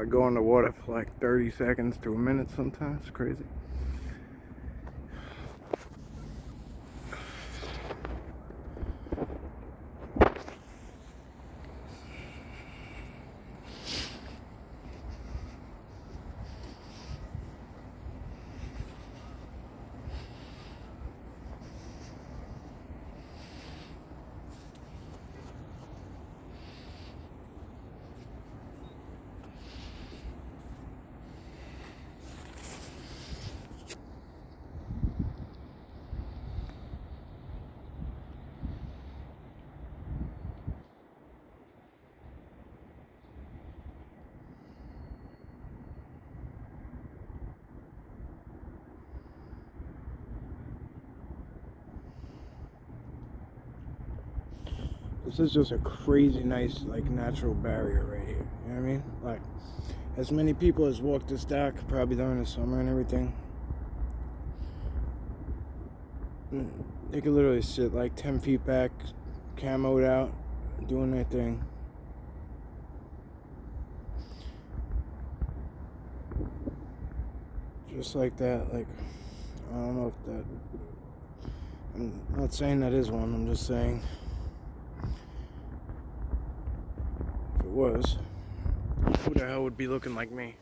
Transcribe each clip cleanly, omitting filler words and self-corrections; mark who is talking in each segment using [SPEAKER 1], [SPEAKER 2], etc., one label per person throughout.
[SPEAKER 1] I go in the water for like 30 seconds to a minute sometimes. It's crazy. This is just a crazy nice, like, natural barrier right here. You know what I mean? Like, as many people as walk this dock, probably during the summer and everything, they could literally sit like 10 feet back, camoed out, doing their thing. Just like that. Like, I don't know if that... I'm not saying that is one, I'm just saying... If it was, who the hell would be looking like me?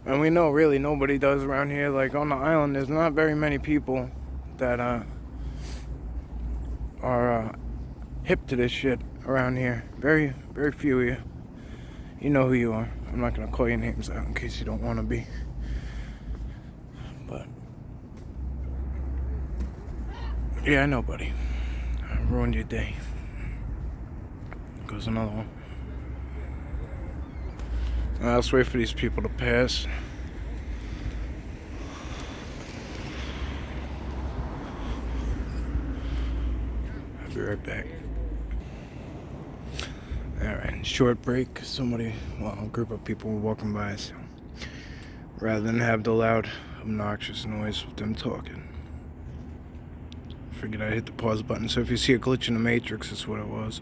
[SPEAKER 1] And we know really nobody does around here. Like on the island, there's not very many people that are hip to this shit around here. Very, very few of you. You know who you are. I'm not gonna call your names out in case you don't want to be. But yeah, I know, buddy. I ruined your day. Goes another one. Let's wait for these people to pass. I'll be right back. Alright, short break. A group of people were walking by, so rather than have the loud, obnoxious noise of them talking, figured I'd hit the pause button. So if you see a glitch in the Matrix, that's what it was.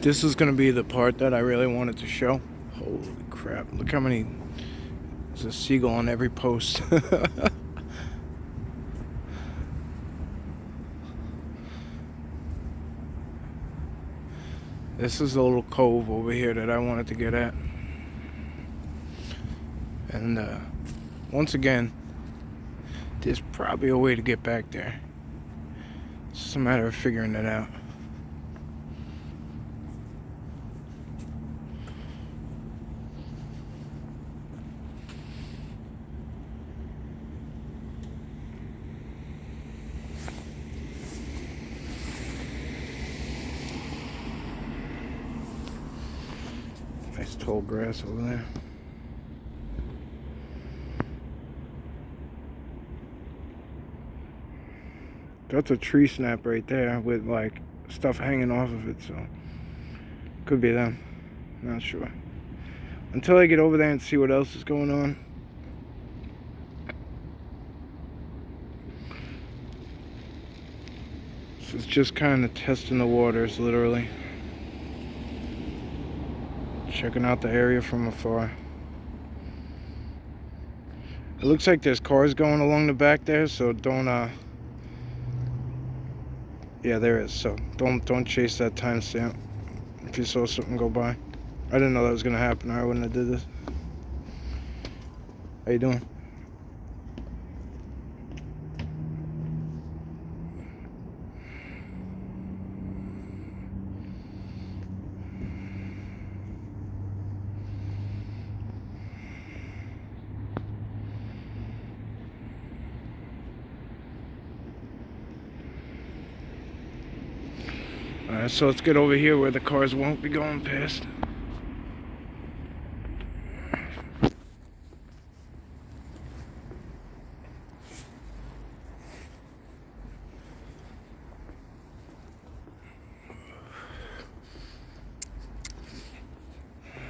[SPEAKER 1] This is gonna be the part that I really wanted to show. Holy crap, look how many... There's a seagull on every post. This is a little cove over here that I wanted to get at. And once again, there's probably a way to get back there. It's just a matter of figuring it out. Nice tall grass over there. That's a tree snap right there with like stuff hanging off of it, so could be them. Not sure. Until I get over there and see what else is going on. This is just kind of testing the waters, literally. Checking out the area from afar. It looks like there's cars going along the back there, so don't yeah, there is, so don't chase that timestamp if you saw something go by. I didn't know that was gonna happen, or I wouldn't have did this. How you doing? Alright, so let's get over here where the cars won't be going past.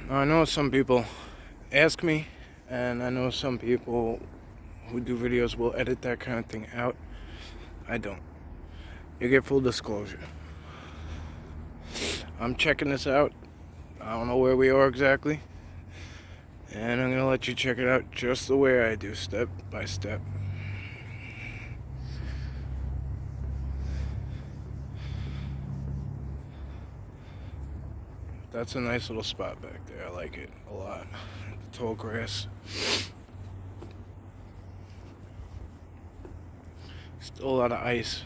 [SPEAKER 1] I know some people ask me, and I know some people who do videos will edit that kind of thing out. I don't. You get full disclosure. I'm checking this out. I don't know where we are exactly. And I'm going to let you check it out just the way I do, step by step. That's a nice little spot back there. I like it a lot. The tall grass. Still a lot of ice.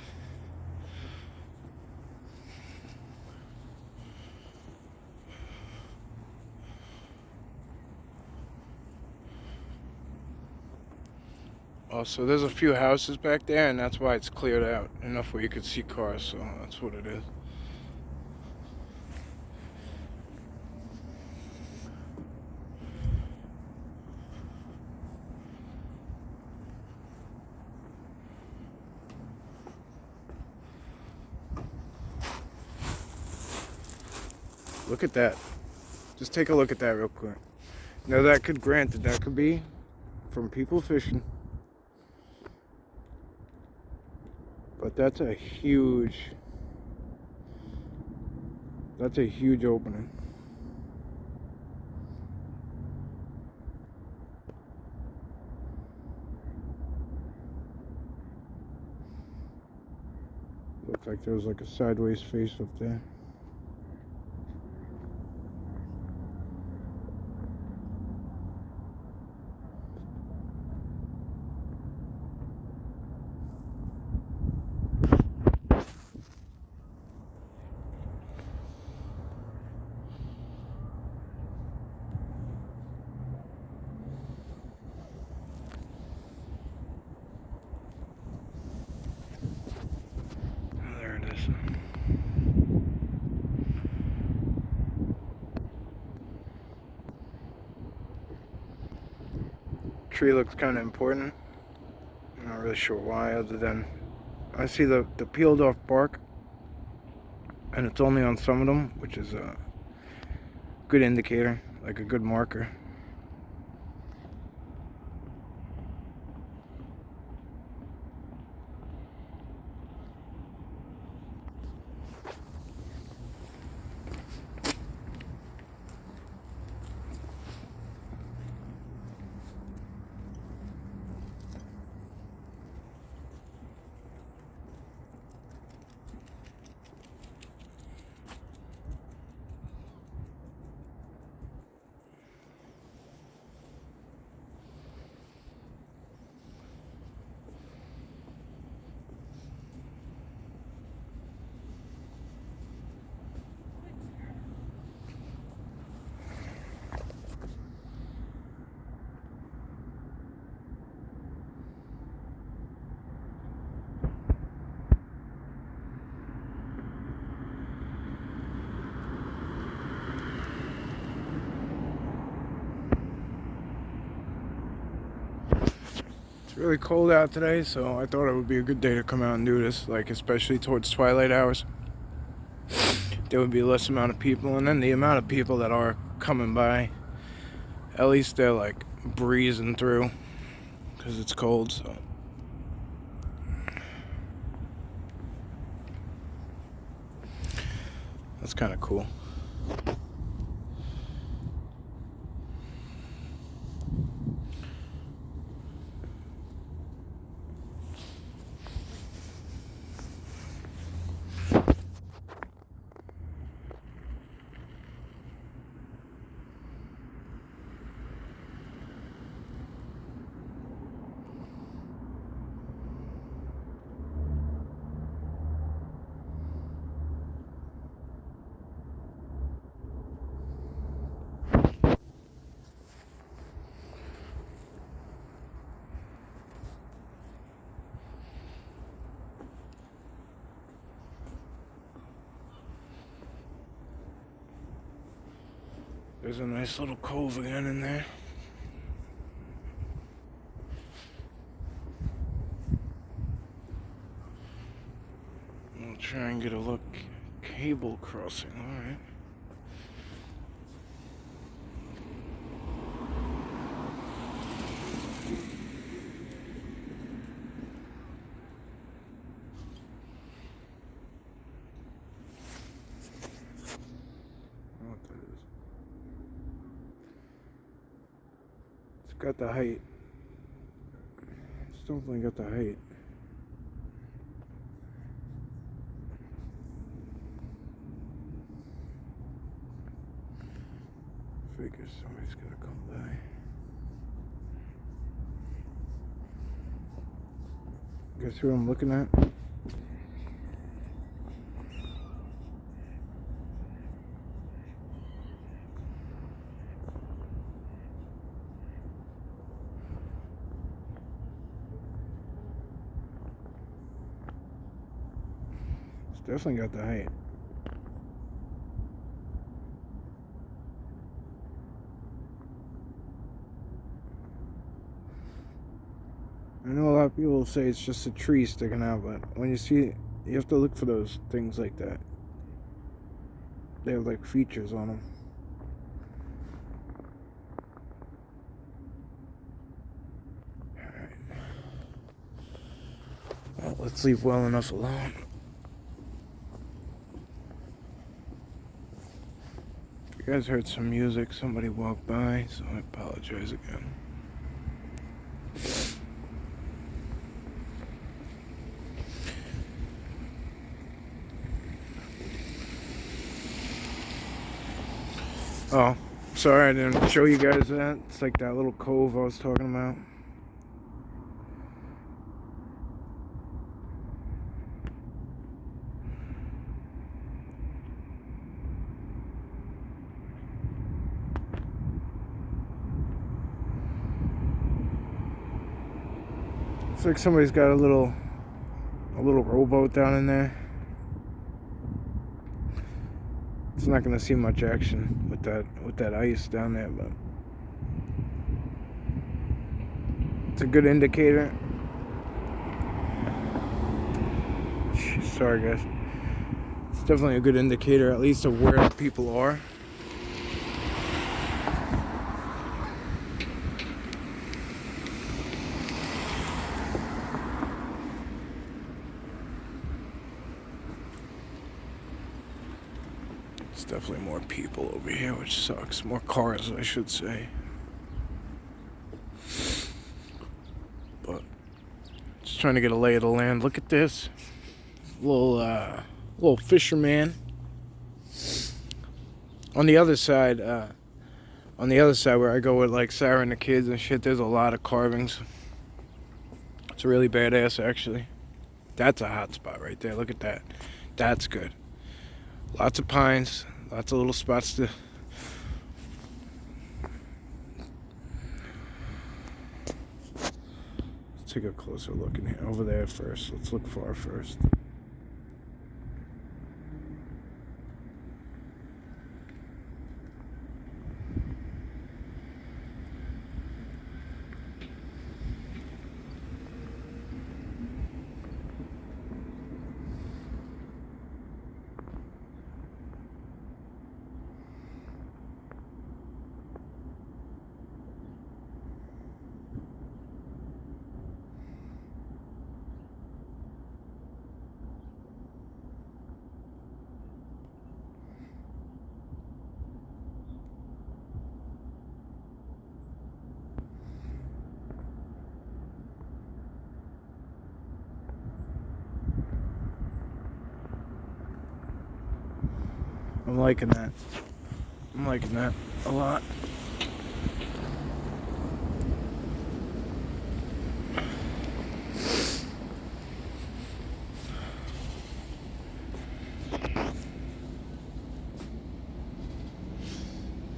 [SPEAKER 1] Also, there's a few houses back there, and that's why it's cleared out enough where you could see cars, so that's what it is. Look at that. Just take a look at that real quick. Now that could, granted, that could be from people fishing. But that's a huge opening. Looks like there was like a sideways face up there. There it is. Tree looks kind of important. I'm not really sure why, other than I see the peeled off bark, and it's only on some of them, which is a good indicator, like a good marker. It's really cold out today, so I thought it would be a good day to come out and do this, like especially towards twilight hours. There would be less amount of people, and then the amount of people that are coming by, at least they're like breezing through because it's cold, so. That's kind of cool. There's a nice little cove again in there. We'll try and get a look. Cable crossing, alright. got the height. It's definitely got the height. Figure somebody's gonna come by. Guess who I'm looking at? It's definitely got the height. I know a lot of people say it's just a tree sticking out, but when you see it, you have to look for those things like that. They have like features on them. Alright. Well, let's leave well enough alone. If you guys heard some music, somebody walked by, so I apologize again. Oh, sorry I didn't show you guys that. It's like that little cove I was talking about. It's like somebody's got a little rowboat down in there. It's not gonna see much action with that ice down there, but it's a good indicator. Sorry guys. It's definitely a good indicator, at least of where the people are. There's definitely more people over here, which sucks. More cars, I should say. But just trying to get a lay of the land. Look at this little fisherman. On the other side where I go with like Sarah and the kids and shit, there's a lot of carvings. It's really badass, actually. That's a hot spot right there. Look at that. That's good. Lots of pines, lots of little spots to... Let's take a closer look in here. Over there first. Let's look far first. I'm liking that. I'm liking that a lot.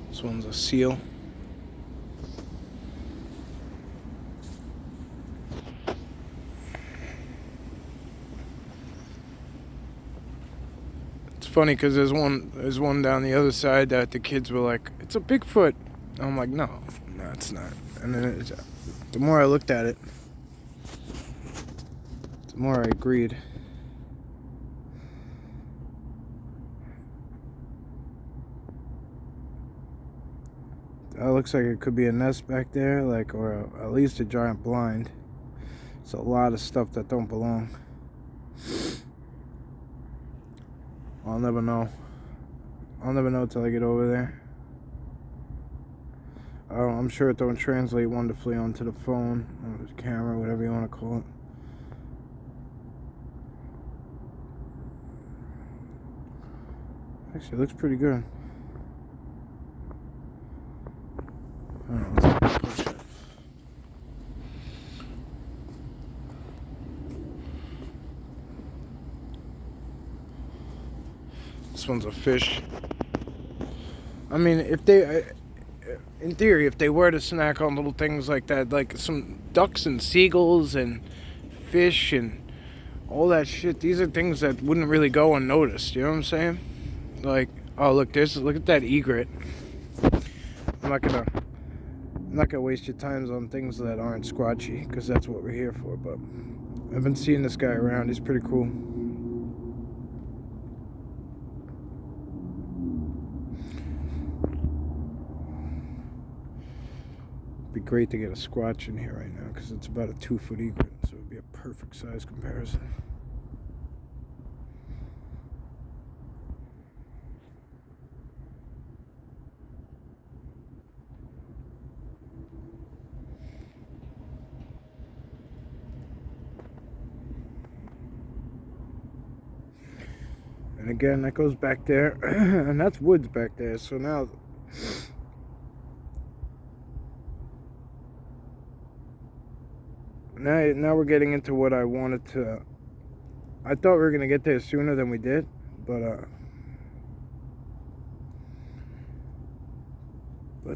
[SPEAKER 1] This one's a seal. Funny because there's one down the other side that the kids were like, it's a Bigfoot. I'm like, no, it's not. And then the more I looked at it, the more I agreed. That looks like it could be a nest back there, like, or at least a giant blind. It's a lot of stuff that don't belong. I'll never know. I'll never know till I get over there. I'm sure it don't translate wonderfully onto the phone or the camera, whatever you want to call it. Actually, it looks pretty good. I don't know, let's push it. This one's a fish. I mean, if they, in theory, if they were to snack on little things like that, like some ducks and seagulls and fish and all that shit, these are things that wouldn't really go unnoticed. You know what I'm saying? Like, oh look at that egret. I'm not gonna waste your times on things that aren't squatchy, because that's what we're here for. But I've been seeing this guy around. He's pretty cool. Be great to get a squatch in here right now, because it's about a 2-foot egret, so it would be a perfect size comparison. And again, that goes back there, and that's woods back there. So now we're getting into what I wanted to. I thought we were gonna get there sooner than we did, but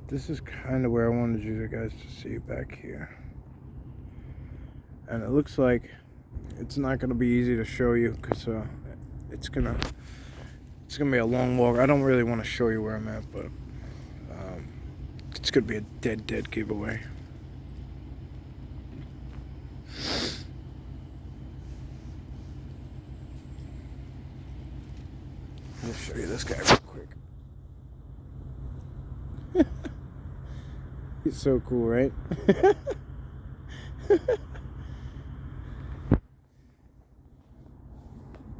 [SPEAKER 1] this is kind of where I wanted you guys to see back here. And it looks like it's not gonna be easy to show you, because it's gonna be a long walk. I don't really want to show you where I'm at, but it's gonna be a dead giveaway. I'll show you this guy real quick. He's so cool, right?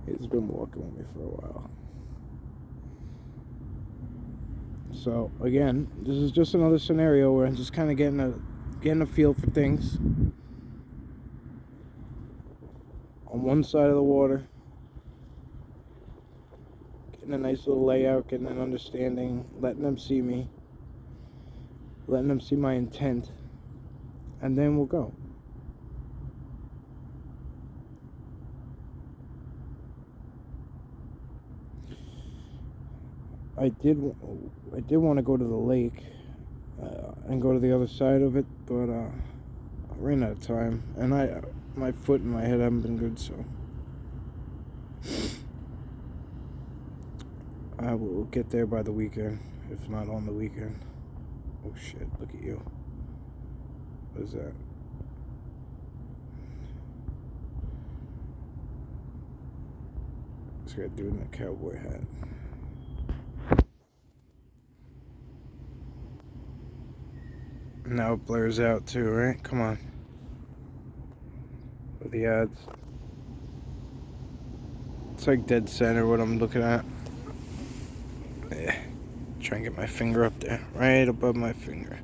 [SPEAKER 1] He's been walking with me for a while. So again, this is just another scenario where I'm just kind of getting a feel for things. On one side of the water, getting a nice little layout, getting an understanding, letting them see me, letting them see my intent, and then we'll go. I did want to go to the lake and go to the other side of it, but I ran out of time, and my foot and my head haven't been good, so I will get there by the weekend, if not on the weekend. Oh shit, look at you. What is that? This guy dude in a cowboy hat. Now it blurs out too, right? Come on. With the ads. It's like dead center what I'm looking at. Yeah. Try and get my finger up there. Right above my finger.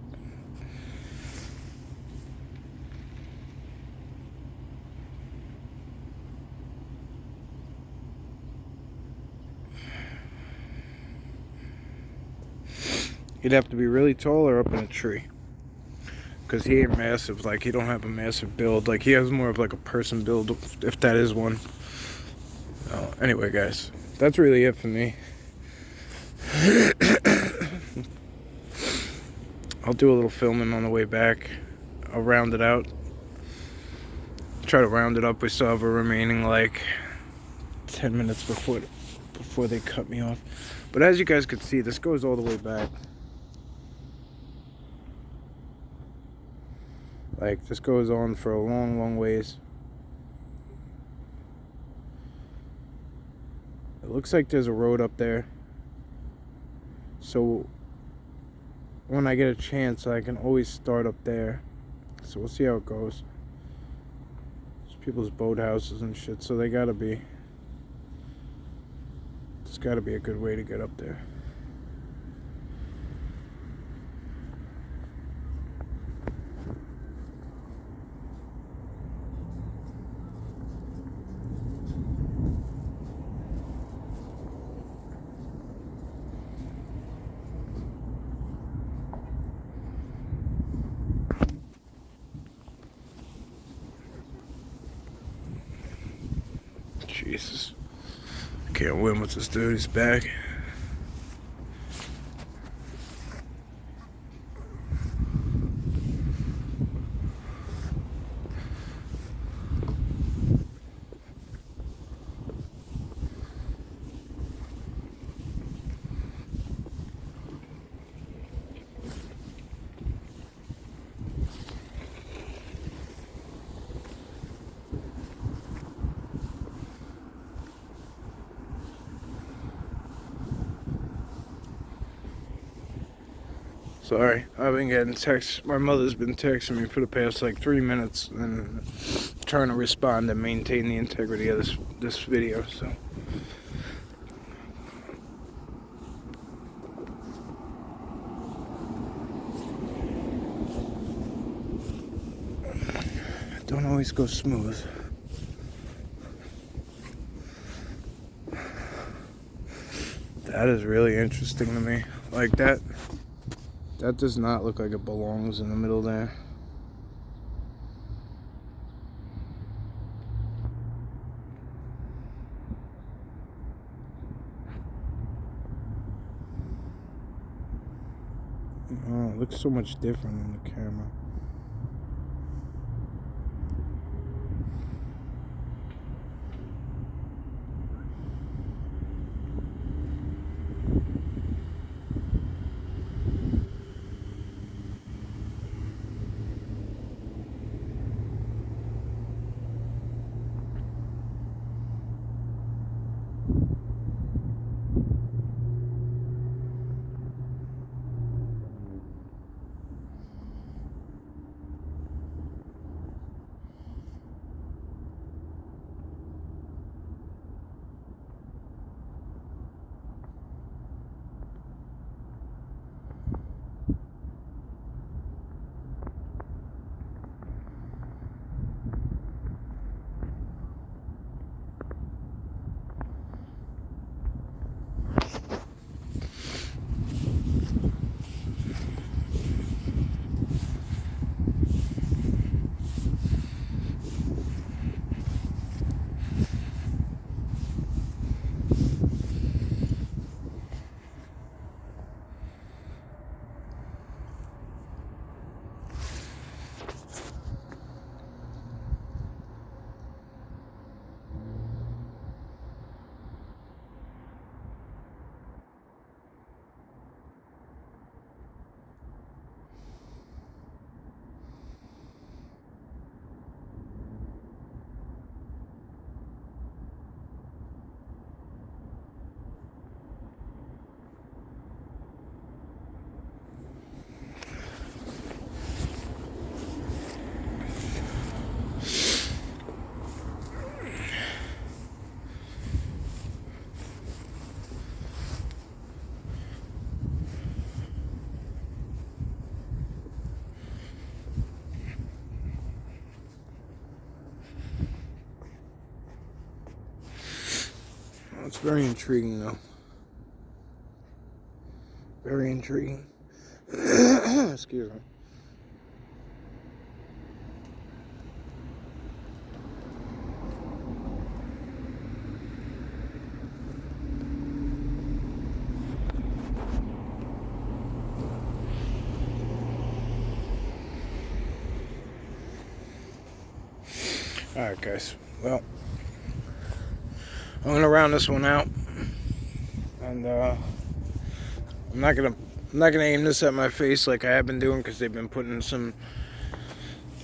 [SPEAKER 1] You'd have to be really tall or up in a tree. Because he ain't massive, like he don't have a massive build, like he has more of like a person build, if that is one. Anyway guys, that's really it for me. I'll do a little filming on the way back. I'll round it out, try to round it up. We still have a remaining like 10 minutes before they cut me off, but as you guys can see, this goes all the way back. Like, this goes on for a long ways. It looks like there's a road up there. So, when I get a chance, I can always start up there. So, we'll see how it goes. There's people's boathouses and shit, so there's gotta be a good way to get up there. Jesus. I can't win with this dude. He's back. Sorry, I've been getting texts. My mother's been texting me for the past like 3 minutes and trying to respond and maintain the integrity of this video. So don't always go smooth. That is really interesting to me. Like that does not look like it belongs in the middle there. Oh, it looks so much different in the camera. It's very intriguing, though. Very intriguing. Excuse me. Alright, guys. Well, I'm gonna round this one out, and I'm not gonna aim this at my face like I have been doing, because they've been putting some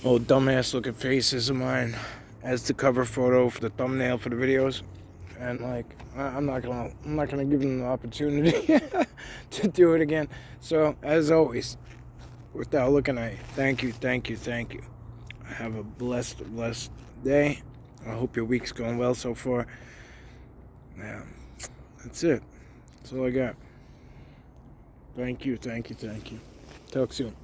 [SPEAKER 1] old dumbass looking faces of mine as the cover photo for the thumbnail for the videos, and like I'm not gonna give them the opportunity to do it again. So as always, without looking at you, thank you. Have a blessed day. I hope your week's going well so far. Yeah, that's it. That's all I got. Thank you. Talk soon.